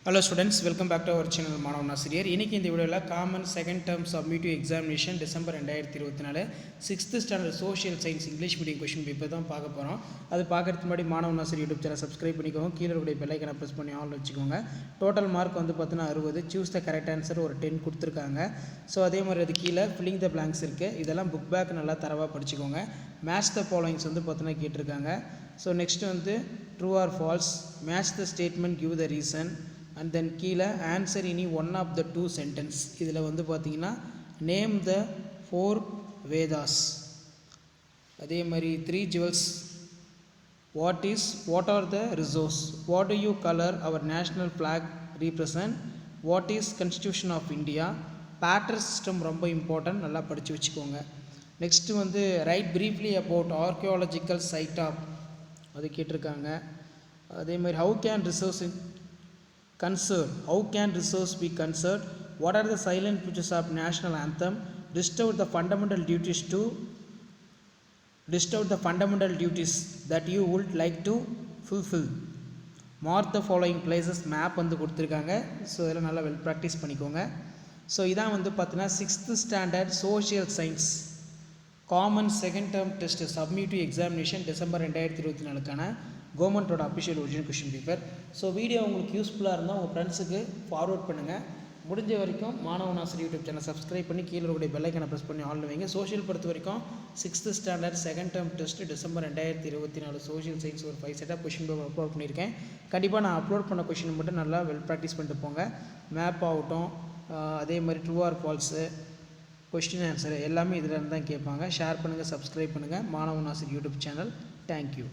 Hello students, welcome back to our channel மாணவ ஆசிரியர். இன்னைக்கு இந்த வீடியோல common second term summative examination December 2024 6th standard social science English medium question paper தான் பார்க்க போறோம். அது பார்க்கிறதுக்கு முன்னாடி மாணவ ஆசிரியர் YouTube சேனல் சப்ஸ்கிரைப் பண்ணிக்கோங்க. கீழ இருக்க பெல் ஐகானை பிரஸ் பண்ணி ஆல் வச்சுக்கோங்க. டோட்டல் மார்க் வந்து பார்த்தீங்கன்னா 60. சூஸ் தி கரெக்ட் ஆன்சர் ஒரு 10 கொடுத்திருக்காங்க. ஸோ அதே மாதிரி அது கீழ ஃபில்லிங் தி blanks இருக்கு. இதெல்லாம் புக் பேக் நல்லா தரவா படிச்சுக்கோங்க. மேட்ச் தி ஃபாலோயிங்ஸ் வந்து பார்த்தீங்கன்னா கேட்டிருக்காங்க. ஸோ நெக்ஸ்ட் வந்து true or false, match the statement, give the reason. And then கீழே answer any one of the two sentence. இதில் வந்து பார்த்தீங்கன்னா நேம் த 4 வேதாஸ். அதே மாதிரி 3 jewels. What are the resource? What do you colour our national flag represent? What is constitution of India? Pattern system ரொம்ப important, நல்லா படித்து வச்சுக்கோங்க. நெக்ஸ்ட்டு வந்து write briefly about archaeological site of, அது கேட்டிருக்காங்க. அதே மாதிரி how can resource conserved? How can resource be conserved? What are the silent features of national anthem? List out the fundamental duties that you would like to fulfill. Mark the following places. Map வந்து கொடுத்திருக்காங்க. So இதெல்லாம் நல்லா well practice பண்ணிக்கோங்க. So இதான் வந்து பார்த்தீங்கன்னா 6th standard social science common second term test summative examination December 2024க்கான கவர்மெண்ட்டோட official original question paper. So video உங்களுக்கு யூஸ்ஃபுல்லாக இருந்தால் உங்கள் ஃப்ரெண்ட்ஸுக்கு ஃபார்வர்ட் பண்ணுங்கள். முடிஞ்ச வரைக்கும் மாணவன் ஆசிரியர் யூடியூப் சேனல் சப்ஸ்கிரைப் பண்ணி கீழே இருக்கிற பெல் ஐகானை ப்ரெஸ் பண்ணி ஆல் வைங்க. சோஷியல் பொறுத்த வரைக்கும் 6th standard second term test December 2024 social science ஒரு 5 செட்டாக கொஷின் பேப்பர் அப்லோட் பண்ணியிருக்கேன். கண்டிப்பாக நான் அப்லோட் பண்ண கொஷின் மட்டும் நல்லா வெல் ப்ராக்டிஸ் பண்ணிட்டு போங்க. மேப் ஆகட்டும், அதே மாதிரி true R falls, question answer எல்லாமே இதில் இருந்து தான் கேட்பாங்க. ஷேர் பண்ணுங்கள், சப்ஸ்கிரைப் பண்ணுங்கள் மாணவன் ஆசிரியர் யூடியூப் சேனல். தேங்க்யூ.